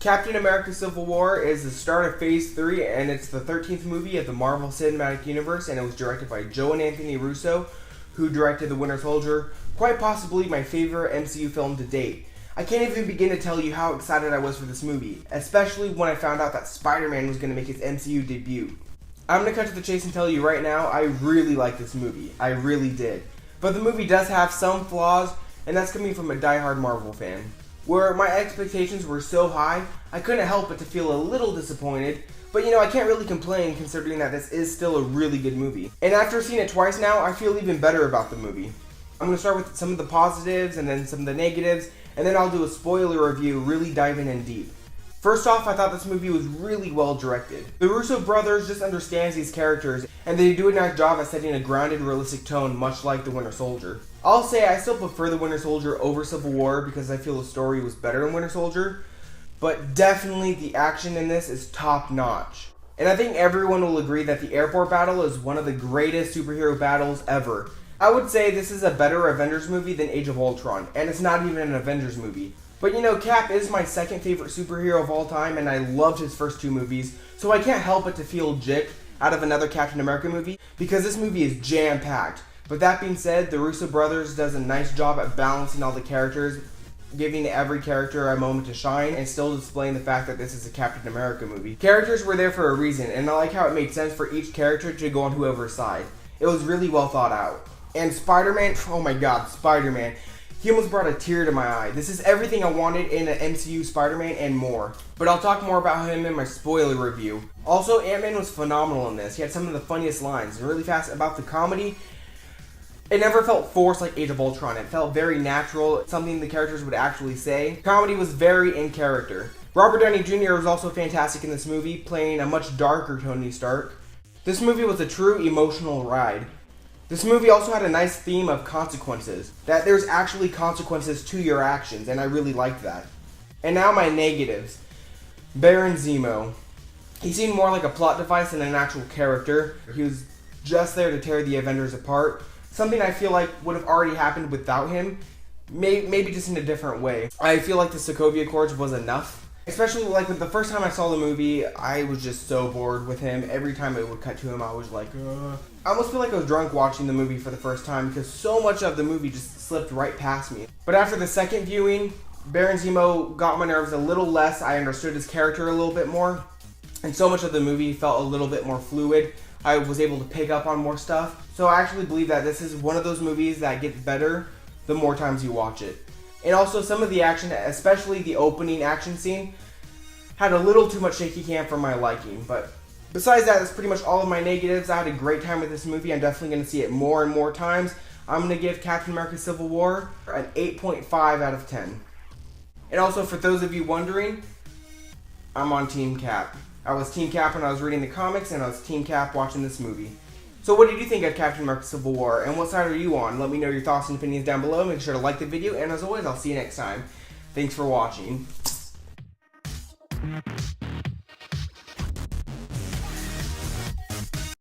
Captain America Civil War is the start of Phase 3, and it's the 13th movie of the Marvel Cinematic Universe, and it was directed by Joe and Anthony Russo, who directed The Winter Soldier, quite possibly my favorite MCU film to date. I can't even begin to tell you how excited I was for this movie, especially when I found out that Spider-Man was going to make his MCU debut. I'm going to cut to the chase and tell you right now, I really like this movie. I really did. But the movie does have some flaws, and that's coming from a die-hard Marvel fan. Where my expectations were so high, I couldn't help but to feel a little disappointed, but I can't really complain considering that this is still a really good movie. And after seeing it twice now, I feel even better about the movie. I'm going to start with some of the positives and then some of the negatives, and then I'll do a spoiler review really diving in deep. First off, I thought this movie was really well directed. The Russo brothers just understands these characters, and they do a nice job at setting a grounded, realistic tone, much like The Winter Soldier. I'll say I still prefer The Winter Soldier over Civil War because I feel the story was better than Winter Soldier, but definitely the action in this is top notch. And I think everyone will agree that the airport battle is one of the greatest superhero battles ever. I would say this is a better Avengers movie than Age of Ultron, and it's not even an Avengers movie. But Cap is my second favorite superhero of all time, and I loved his first two movies, so I can't help but to feel jicked out of another Captain America movie, because this movie is jam-packed. But that being said, the Russo brothers does a nice job at balancing all the characters, giving every character a moment to shine, and still displaying the fact that this is a Captain America movie. Characters were there for a reason, and I like how it made sense for each character to go on whoever's side. It was really well thought out. And Spider-Man, oh my god, Spider-Man. He almost brought a tear to my eye. This is everything I wanted in an MCU Spider-Man and more. But I'll talk more about him in my spoiler review. Also, Ant-Man was phenomenal in this. He had some of the funniest lines. And really fast about the comedy, it never felt forced like Age of Ultron. It felt very natural, something the characters would actually say. Comedy was very in character. Robert Downey Jr. was also fantastic in this movie, playing a much darker Tony Stark. This movie was a true emotional ride. This movie also had a nice theme of consequences, that there's actually consequences to your actions, and I really liked that. And now my negatives. Baron Zemo. He seemed more like a plot device than an actual character. He was just there to tear the Avengers apart, something I feel like would have already happened without him, maybe just in a different way. I feel like the Sokovia Accords was enough. Especially like with the first time I saw the movie, I was just so bored with him. Every time it would cut to him, I was like, ugh. I almost feel like I was drunk watching the movie for the first time because so much of the movie just slipped right past me. But after the second viewing, Baron Zemo got my nerves a little less. I understood his character a little bit more. And so much of the movie felt a little bit more fluid. I was able to pick up on more stuff. So I actually believe that this is one of those movies that gets better the more times you watch it. And also some of the action, especially the opening action scene, had a little too much shaky cam for my liking. But besides that, that's pretty much all of my negatives. I had a great time with this movie. I'm definitely going to see it more and more times. I'm going to give Captain America Civil War an 8.5 out of 10. And also, for those of you wondering, I'm on Team Cap. I was Team Cap when I was reading the comics, and I was Team Cap watching this movie. So what did you think of Captain America Civil War, and what side are you on? Let me know your thoughts and opinions down below. Make sure to like the video, and as always, I'll see you next time. Thanks for watching.